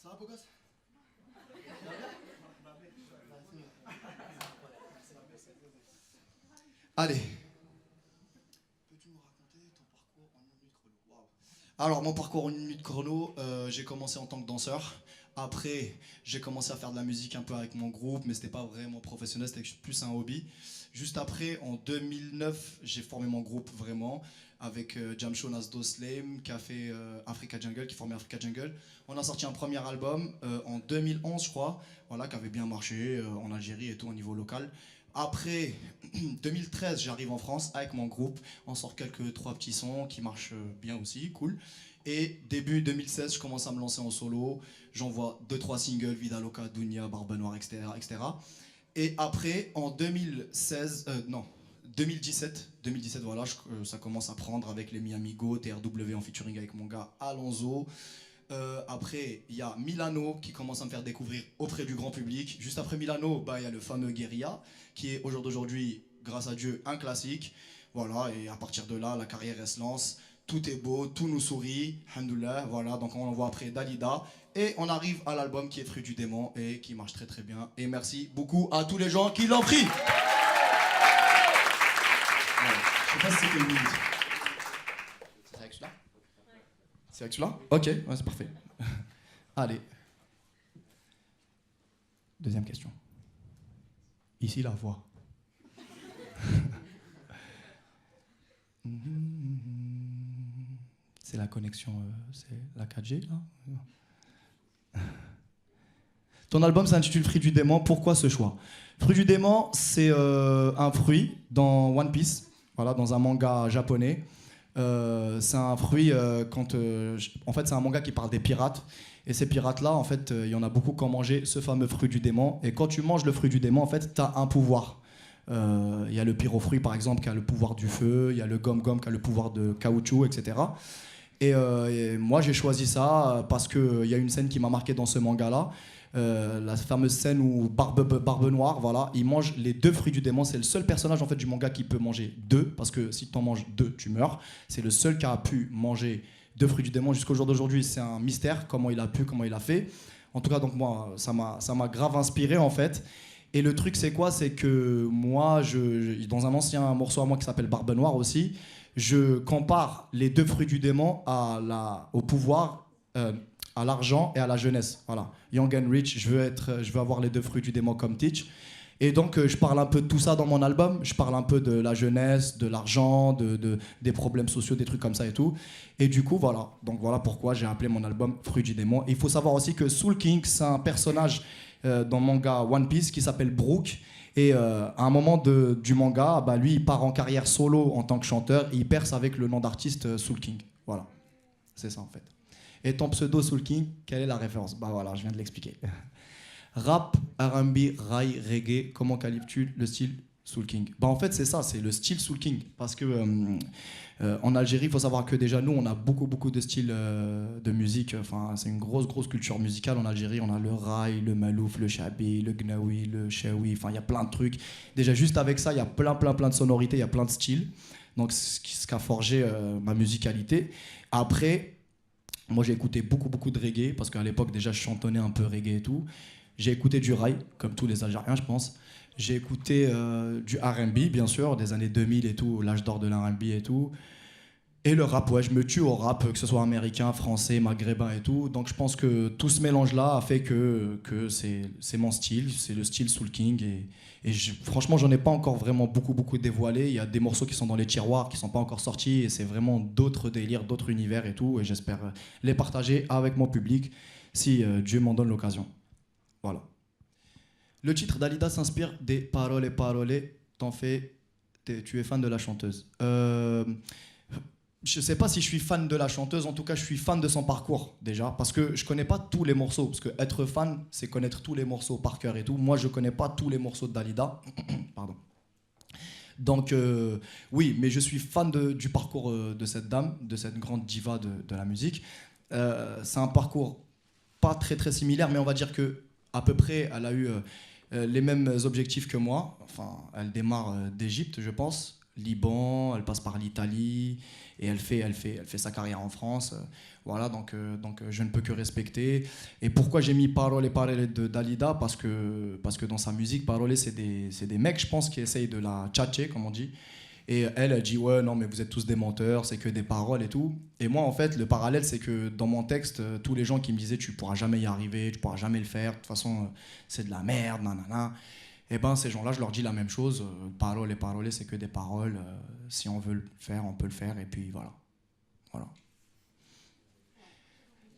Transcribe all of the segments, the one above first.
Ça va, beau gosse? Allez. Peux-tu me raconter ton parcours en une minute chrono? Waouh. Alors, mon parcours en une minute chrono, j'ai commencé en tant que danseur. Après, j'ai commencé à faire de la musique un peu avec mon groupe, mais c'était pas vraiment professionnel, c'était plus un hobby. Juste après, en 2009, j'ai formé mon groupe vraiment avec Jamsho Nasdo Slame qui a fait Africa Jungle, qui formait Africa Jungle. On a sorti un premier album en 2011, je crois, voilà, qui avait bien marché en Algérie et tout au niveau local. Après 2013, j'arrive en France avec mon groupe. On sort quelques trois petits sons qui marchent bien aussi, cool. Et début 2016, je commence à me lancer en solo. J'envoie 2-3 singles, Vida Loca, Dounia, Barbe Noire, etc., etc. Et après, en 2016, non, 2017, voilà, ça commence à prendre avec les Miami Go, TRW en featuring avec mon gars Alonso. Après, il y a Milano qui commence à me faire découvrir auprès du grand public. Juste après Milano, bah, il y a le fameux Guérilla, qui est au jour d'aujourd'hui, grâce à Dieu, un classique. Voilà, et à partir de là, la carrière, elle se lance. Tout est beau, tout nous sourit, alhamdoulilah, voilà, donc on envoie après Dalida. Et on arrive à l'album qui est Fruit du démon et qui marche très très bien. Et merci beaucoup à tous les gens qui l'ont pris. Voilà. Je sais pas si c'était une minute. C'est avec celui-là? C'est avec celui-là? Ok, ouais, c'est parfait. Allez. Deuxième question. Ici la voix. C'est la connexion, c'est la 4G là. Ton album s'intitule Fruit du démon, pourquoi ce choix? Fruit du démon, c'est un fruit dans One Piece, voilà, dans un manga japonais. C'est un fruit en fait c'est un manga qui parle des pirates. Et ces pirates-là, en fait, il y en a beaucoup qui ont mangé ce fameux fruit du démon. Et quand tu manges le fruit du démon, en fait, tu as un pouvoir. Il y a le pyrofruit, par exemple, qui a le pouvoir du feu. Il y a le gomme-gomme qui a le pouvoir de caoutchouc, etc. Et moi, j'ai choisi ça parce qu'il y a une scène qui m'a marqué dans ce manga-là. La fameuse scène où Barbe Noire, voilà, il mange les deux fruits du démon. C'est le seul personnage en fait du manga qui peut manger deux, parce que si tu en manges deux, tu meurs. C'est le seul qui a pu manger deux fruits du démon jusqu'au jour d'aujourd'hui. C'est un mystère, comment il a pu, comment il a fait. En tout cas, donc moi, ça m'a grave inspiré en fait. Et le truc, c'est quoi? C'est que moi, dans un ancien morceau à moi qui s'appelle Barbe Noire aussi, je compare les deux fruits du démon au pouvoir, à l'argent et à la jeunesse. Voilà. Young and rich, je veux avoir les deux fruits du démon comme Teach. Et donc, je parle un peu de tout ça dans mon album. Je parle un peu de la jeunesse, de l'argent, des problèmes sociaux, des trucs comme ça et tout. Et du coup, voilà. Donc, voilà pourquoi j'ai appelé mon album Fruit du démon. Et il faut savoir aussi que Soul King, c'est un personnage dans le manga One Piece qui s'appelle Brook. Et à un moment du manga, bah, lui, il part en carrière solo en tant que chanteur et il perce avec le nom d'artiste Soul King. Voilà, c'est ça en fait. Et ton pseudo Soul King, quelle est la référence? Bah voilà, je viens de l'expliquer. Rap, R&B, rail, reggae, comment qualifies-tu le style Soul King? Bah en fait c'est ça, c'est le style Soul King. Parce que en Algérie, il faut savoir que déjà nous, on a beaucoup de styles de musique. Enfin, c'est une grosse culture musicale en Algérie. On a le rail, le malouf, le chabi, le gnawi, le chewi. Enfin, il y a plein de trucs. Déjà juste avec ça, il y a plein de sonorités, il y a plein de styles. Donc ce qui a forgé ma musicalité. Après, moi j'ai écouté beaucoup de reggae parce qu'à l'époque déjà je chantonnais un peu reggae et tout. J'ai écouté du rail, comme tous les Algériens je pense. J'ai écouté du R&B bien sûr, des années 2000 et tout, l'âge d'or de l'R&B et tout. Et le rap, ouais, je me tue au rap, que ce soit américain, français, maghrébin et tout. Donc je pense que tout ce mélange-là a fait que c'est mon style, c'est le style Soul King. Et franchement, j'en ai pas encore vraiment beaucoup dévoilé. Il y a des morceaux qui sont dans les tiroirs, qui sont pas encore sortis. Et c'est vraiment d'autres délires, d'autres univers et tout. Et j'espère les partager avec mon public si Dieu m'en donne l'occasion. Voilà. Le titre d'Alida s'inspire des paroles. Tu es fan de la chanteuse. Je sais pas si je suis fan de la chanteuse, en tout cas je suis fan de son parcours déjà, parce que je connais pas tous les morceaux, parce que être fan c'est connaître tous les morceaux par cœur et tout. Moi je connais pas tous les morceaux de Dalida, pardon. Donc oui, mais je suis fan du parcours de cette dame, de cette grande diva de la musique. C'est un parcours pas très similaire, mais on va dire que à peu près elle a eu les mêmes objectifs que moi. Enfin, elle démarre d'Égypte, je pense. Liban, elle passe par l'Italie, et elle fait sa carrière en France. Voilà, donc je ne peux que respecter. Et pourquoi j'ai mis Parole et Parole de Dalida, parce que dans sa musique, Parole, c'est des mecs, je pense, qui essayent de la tchatcher, comme on dit. Et elle dit ouais, non mais vous êtes tous des menteurs, c'est que des paroles et tout. Et moi en fait le parallèle c'est que dans mon texte, tous les gens qui me disaient tu pourras jamais y arriver, tu pourras jamais le faire, de toute façon c'est de la merde, nanana. Et ben ces gens-là je leur dis la même chose, parole et parole c'est que des paroles, si on veut le faire on peut le faire et puis voilà. Voilà.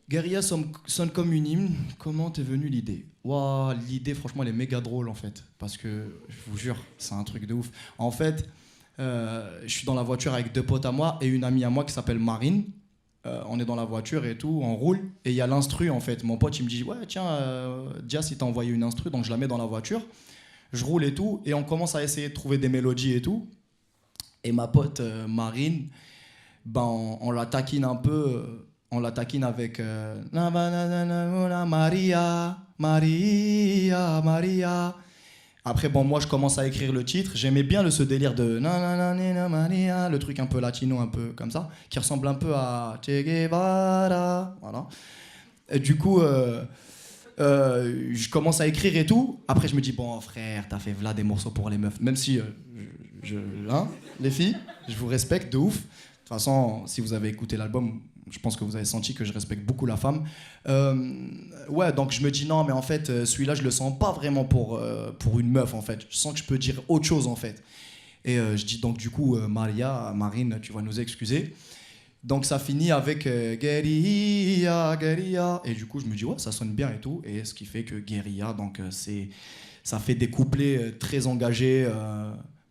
Guérilla sonne comme une hymne, comment t'es venue l'idée? Waouh, l'idée franchement elle est méga drôle en fait, parce que je vous jure c'est un truc de ouf. En fait je suis dans la voiture avec deux potes à moi et une amie à moi qui s'appelle Marine. On est dans la voiture et tout, on roule et il y a l'instru en fait. Mon pote il me dit ouais tiens Dias il t'a envoyé une instru, donc je la mets dans la voiture. Je roule et tout et on commence à essayer de trouver des mélodies et tout. Et ma pote Marine, ben on la taquine un peu, on la taquine avec Maria, Maria, Maria. Après, bon, moi, je commence à écrire le titre. J'aimais bien ce délire de Maria, le truc un peu latino, un peu comme ça, qui ressemble un peu à Che Guevara. Voilà. Et du coup, je commence à écrire et tout. Après, je me dis, bon, frère, t'as fait là des morceaux pour les meufs. Même si, hein, les filles, je vous respecte de ouf. De toute façon, si vous avez écouté l'album, je pense que vous avez senti que je respecte beaucoup la femme. Ouais, donc je me dis non, mais en fait, celui-là, je le sens pas vraiment pour une meuf, en fait. Je sens que je peux dire autre chose, en fait. Et je dis donc, du coup, Marine, tu vas nous excuser. Donc ça finit avec Guérilla, Guérilla. Et du coup, je me dis, ouais, ça sonne bien et tout. Et ce qui fait que Guérilla, donc ça fait des couplets très engagés,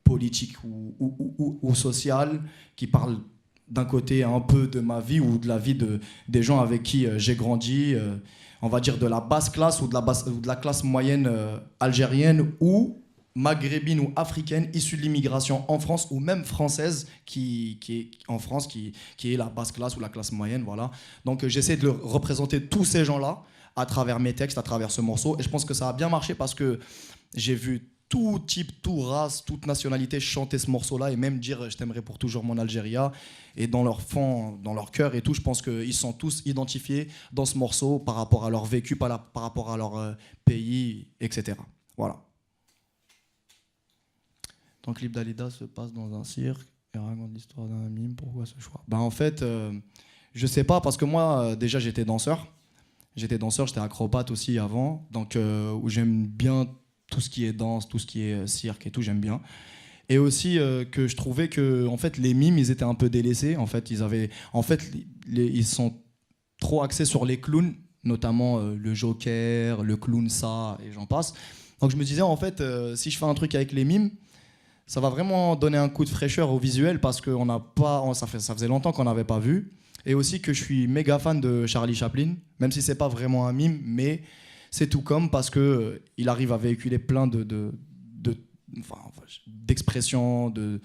politiques ou social, qui parlent d'un côté un peu de ma vie ou de la vie des gens avec qui j'ai grandi, on va dire de la basse classe ou de la classe moyenne algérienne ou maghrébine ou africaine issue de l'immigration en France ou même française qui est en France, qui est la basse classe ou la classe moyenne, voilà. Donc j'essaie de représenter tous ces gens-là à travers mes textes, à travers ce morceau, et je pense que ça a bien marché parce que j'ai vu tout type, toute race, toute nationalité chanter ce morceau-là et même dire je t'aimerai pour toujours mon Algérie. Et dans leur fond, dans leur cœur et tout, je pense qu'ils sont tous identifiés dans ce morceau par rapport à leur vécu, par rapport à leur pays, etc. Voilà. Donc clip Dalida se passe dans un cirque et raconte l'histoire d'un mime. Pourquoi ce choix? En fait, je sais pas, parce que moi, déjà j'étais danseur. J'étais acrobate aussi avant, donc où j'aime bien tout ce qui est danse, tout ce qui est cirque et tout, j'aime bien. Et aussi que je trouvais que en fait, les mimes, ils étaient un peu délaissés. En fait, ils sont trop axés sur les clowns, notamment le Joker, le clown ça, et j'en passe. Donc je me disais, en fait, si je fais un truc avec les mimes, ça va vraiment donner un coup de fraîcheur au visuel parce que ça faisait longtemps qu'on n'avait pas vu. Et aussi que je suis méga fan de Charlie Chaplin, même si c'est pas vraiment un mime, mais c'est tout comme parce que il arrive à véhiculer plein d'expressions, de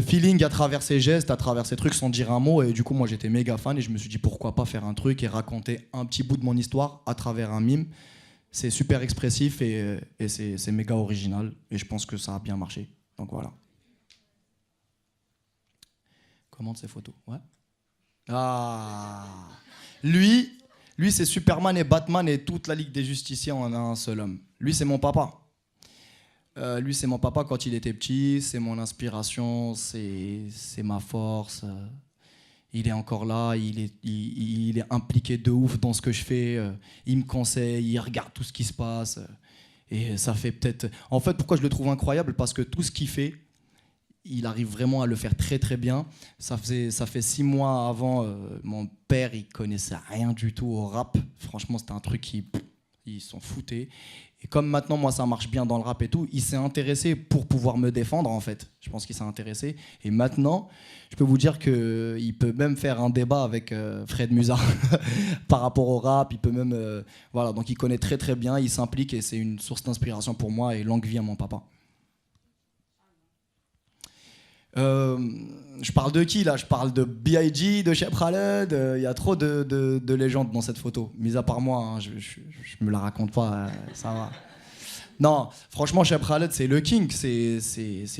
feeling à travers ses gestes, à travers ses trucs sans dire un mot. Et du coup, moi, j'étais méga fan et je me suis dit pourquoi pas faire un truc et raconter un petit bout de mon histoire à travers un mime. C'est super expressif et c'est méga original. Et je pense que ça a bien marché. Donc voilà. Commente ces photos. Ouais. Ah. Lui, c'est Superman et Batman et toute la Ligue des Justiciers en un seul homme. Lui, c'est mon papa. Lui, c'est mon papa quand il était petit, c'est mon inspiration, c'est ma force. Il est encore là, il est impliqué de ouf dans ce que je fais. Il me conseille, il regarde tout ce qui se passe. Et ça fait peut-être... En fait, pourquoi je le trouve incroyable? Parce que tout ce qu'il fait, il arrive vraiment à le faire très très bien. Ça fait 6 mois avant, mon père, il connaissait rien du tout au rap. Franchement, c'était un truc ils s'en foutaient. Et comme maintenant, moi, ça marche bien dans le rap et tout, il s'est intéressé pour pouvoir me défendre, en fait. Je pense qu'il s'est intéressé. Et maintenant, je peux vous dire qu'il peut même faire un débat avec Fred Musa par rapport au rap. Il peut même... voilà, donc il connaît très très bien, il s'implique et c'est une source d'inspiration pour moi et longue vie à mon papa. Je parle de qui là? Je parle de B.I.G, de Cheb Khaled. Il y a trop de légendes dans cette photo. Mis à part moi, hein, je me la raconte pas, ça va. Non, franchement, Cheb Khaled, c'est le king. C'est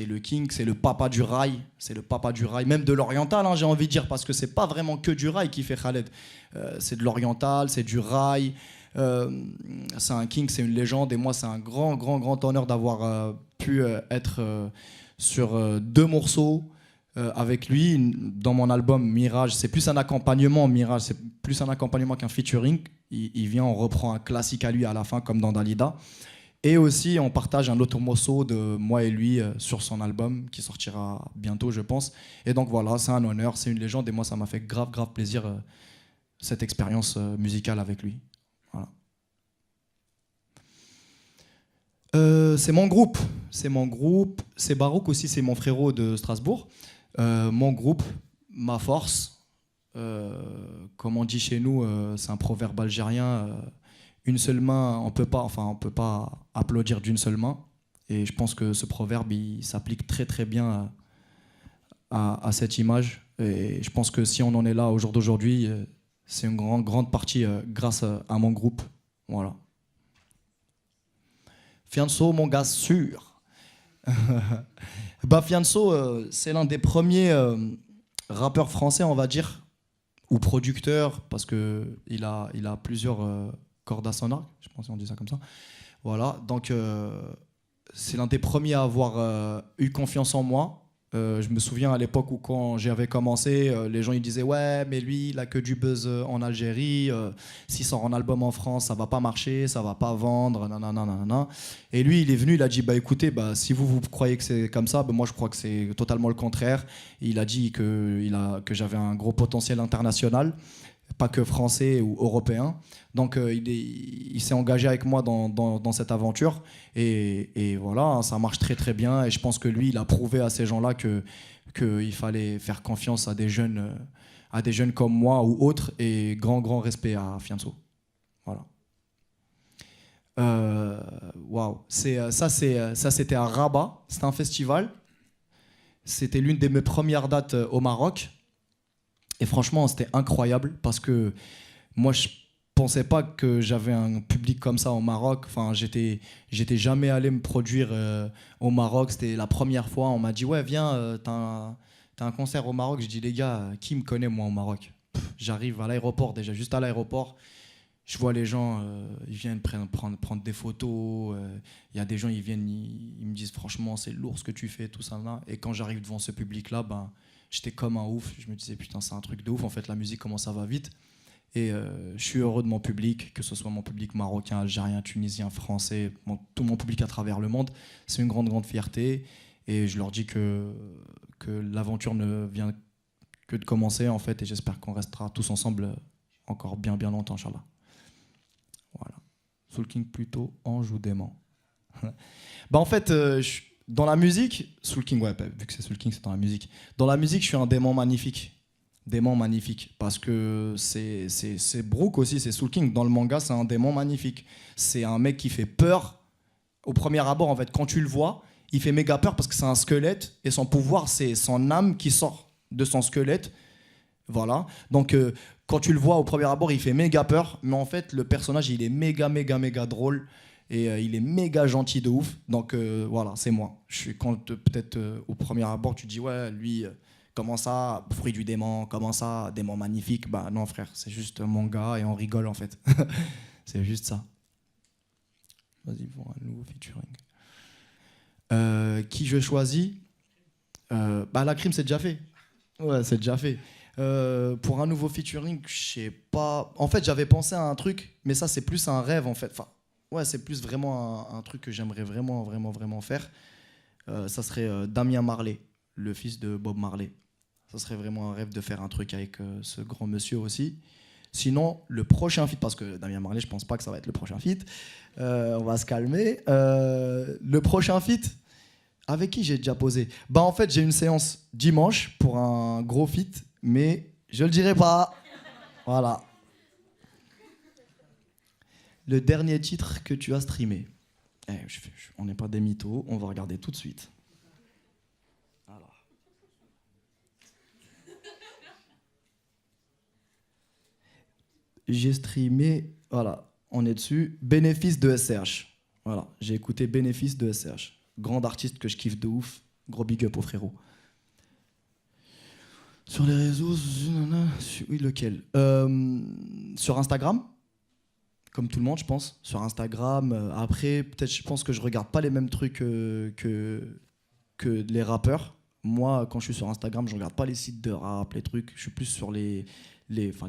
le king, c'est le papa du rail. C'est le papa du rail, même de l'oriental, hein, j'ai envie de dire, parce que c'est pas vraiment que du rail qui fait Khaled. C'est de l'oriental, c'est du rail. C'est un king, c'est une légende. Et moi, c'est un grand, grand, grand honneur d'avoir pu être sur deux morceaux avec lui dans mon album Mirage. C'est plus un accompagnement, Mirage, c'est plus un accompagnement qu'un featuring. Il vient, on reprend un classique à lui à la fin, comme dans Dalida. Et aussi, on partage un autre morceau de moi et lui sur son album qui sortira bientôt, je pense. Et donc voilà, c'est un honneur, c'est une légende. Et moi, ça m'a fait grave, grave plaisir cette expérience musicale avec lui. Voilà. C'est mon groupe. C'est mon groupe. C'est Barouk aussi, c'est mon frérot de Strasbourg. Mon groupe, ma force. Comme on dit chez nous, c'est un proverbe algérien. Une seule main, on peut pas applaudir d'une seule main. Et je pense que ce proverbe, il s'applique très très bien à cette image. Et je pense que si on en est là au jour d'aujourd'hui, c'est une grande partie grâce à mon groupe. Voilà. Fianso, mon gars sûr. Bah, Fianso, c'est l'un des premiers rappeurs français, on va dire, ou producteurs, parce qu'il a plusieurs cordes à son arc, je pense qu'on dit ça comme ça. Voilà, donc c'est l'un des premiers à avoir eu confiance en moi. Je me souviens à l'époque où quand j'avais commencé, les gens ils disaient ouais mais lui il a que du buzz en Algérie, s'il sort un album en France ça va pas marcher, ça va pas vendre, nanana, nanana. Et lui il est venu, il a dit bah écoutez si vous croyez que c'est comme ça, moi je crois que c'est totalement le contraire. Il a dit que j'avais un gros potentiel international, pas que français ou européen. Donc il s'est engagé avec moi dans cette aventure et voilà, hein, ça marche très très bien et je pense que lui il a prouvé à ces gens-là qu'il fallait faire confiance à des jeunes comme moi ou autres et grand respect à Fianso. Voilà. Waouh, ça c'était à Rabat, c'était un festival, c'était l'une de mes premières dates au Maroc et franchement c'était incroyable parce que moi je pensais pas que j'avais un public comme ça au Maroc. Enfin, j'étais jamais allé me produire au Maroc. C'était la première fois. On m'a dit ouais viens, t'as un concert au Maroc. Je dis les gars, qui me connaît moi au Maroc? J'arrive à l'aéroport déjà, juste à l'aéroport. Je vois les gens, ils viennent prendre des photos. Il y a des gens, ils viennent, ils me disent franchement c'est lourd ce que tu fais, tout ça là. Et quand j'arrive devant ce public-là, j'étais comme un ouf. Je me disais putain c'est un truc de ouf. En fait la musique comment ça va vite. Et je suis heureux de mon public, que ce soit mon public marocain, algérien, tunisien, français, tout mon public à travers le monde. C'est une grande fierté. Et je leur dis que l'aventure ne vient que de commencer, en fait. Et j'espère qu'on restera tous ensemble encore bien longtemps, Inch'Allah. Voilà. Soul King plutôt, ange ou démon. En fait, dans la musique, Soul King, ouais, vu que c'est Soul King, c'est dans la musique. Dans la musique, je suis un démon magnifique. Démon magnifique, parce que c'est Brook aussi, c'est Soul King. Dans le manga, c'est un démon magnifique. C'est un mec qui fait peur au premier abord, en fait. Quand tu le vois, il fait méga peur parce que c'est un squelette et son pouvoir, c'est son âme qui sort de son squelette. Voilà. Donc, quand tu le vois au premier abord, il fait méga peur, mais en fait, le personnage, il est méga drôle et il est méga gentil de ouf. Donc, voilà, c'est moi. Je suis quand peut-être au premier abord, tu dis ouais, lui. Comment ça, fruit du démon? Comment ça, démon magnifique? Bah non frère, c'est juste mon gars et on rigole en fait. C'est juste ça. Vas-y pour un nouveau featuring. Qui je choisis? La crime c'est déjà fait. Ouais, c'est déjà fait. Pour un nouveau featuring, je sais pas. En fait, j'avais pensé à un truc, mais ça c'est plus un rêve en fait. Enfin, ouais, c'est plus vraiment un truc que j'aimerais vraiment faire. Ça serait Damien Marley, le fils de Bob Marley. Ça serait vraiment un rêve de faire un truc avec ce grand monsieur aussi. Sinon, le prochain feat, parce que Damien Marley, je pense pas que ça va être le prochain feat. On va se calmer. Le prochain feat, avec qui j'ai déjà posé? En fait, j'ai une séance dimanche pour un gros feat, mais je le dirai pas. Voilà. Le dernier titre que tu as streamé. On n'est pas des mythos, on va regarder tout de suite. J'ai streamé, voilà, on est dessus, bénéfice de SCH. Voilà, j'ai écouté Bénéfice de SCH. Grand artiste que je kiffe de ouf. Gros big up au frérot. Sur les réseaux, oui, lequel sur Instagram, comme tout le monde, je pense. Sur Instagram, après, peut-être, je pense que je regarde pas les mêmes trucs que les rappeurs. Moi, quand je suis sur Instagram, je regarde pas les sites de rap, les trucs. Je suis plus sur les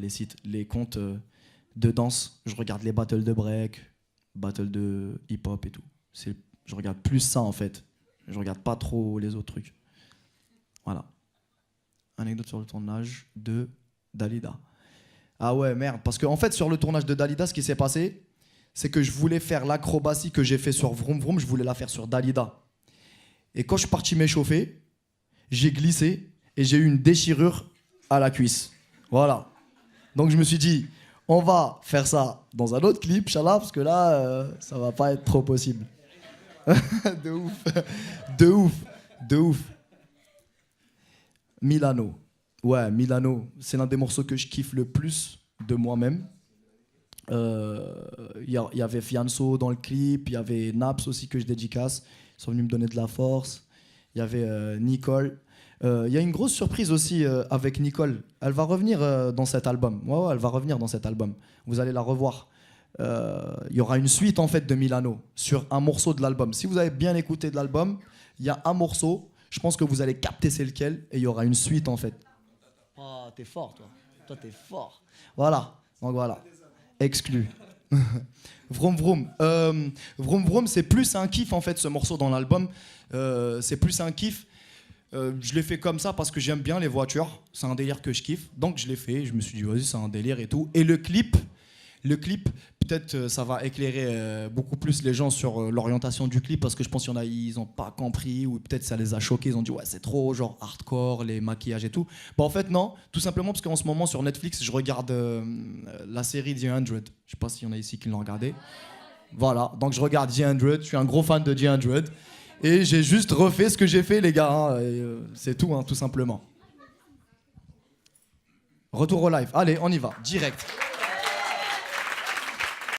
sites, les comptes de danse. Je regarde les battles de break, battles de hip-hop et tout. Je regarde plus ça, en fait. Je regarde pas trop les autres trucs. Voilà. Anecdote sur le tournage de Dalida. Ah ouais, merde. Parce qu'en fait, sur le tournage de Dalida, ce qui s'est passé, c'est que je voulais faire l'acrobatie que j'ai fait sur Vroom Vroom, je voulais la faire sur Dalida. Et quand je suis parti m'échauffer, j'ai glissé et j'ai eu une déchirure à la cuisse. Voilà. Donc je me suis dit, on va faire ça dans un autre clip, Inch'Allah, parce que là, ça va pas être trop possible. De ouf. De ouf. De ouf. Milano. Ouais, Milano, c'est l'un des morceaux que je kiffe le plus de moi-même. Y avait Fianso dans le clip, il y avait Naps aussi que je dédicace. Ils sont venus me donner de la force. Il y avait Nicole. Il y a une grosse surprise aussi avec Nicole. Elle va revenir dans cet album. Ouais, elle va revenir dans cet album. Vous allez la revoir. Il y aura une suite en fait de Milano sur un morceau de l'album. Si vous avez bien écouté de l'album, il y a un morceau. Je pense que vous allez capter c'est lequel et il y aura une suite en fait. Oh, t'es fort toi. Toi t'es fort. Voilà. Donc voilà. Exclu. Vroom Vroom. Vroom Vroom, c'est plus un kiff en fait ce morceau dans l'album. C'est plus un kiff. Je l'ai fait comme ça parce que j'aime bien les voitures. C'est un délire que je kiffe. Donc je l'ai fait. Je me suis dit vas-y c'est un délire et tout. Et le clip, peut-être ça va éclairer beaucoup plus les gens sur l'orientation du clip parce que je pense qu'il y en a, ils n'ont pas compris ou peut-être ça les a choqués. Ils ont dit ouais c'est trop genre hardcore, les maquillages et tout. Bah en fait non, tout simplement parce qu'en ce moment sur Netflix je regarde la série The 100. Je sais pas s'il y en a ici qui l'ont regardé. Voilà, donc je regarde The 100. Je suis un gros fan de The 100 et j'ai juste refait ce que j'ai fait les gars. Hein, c'est tout, hein, tout simplement. Retour au live. Allez, on y va, direct.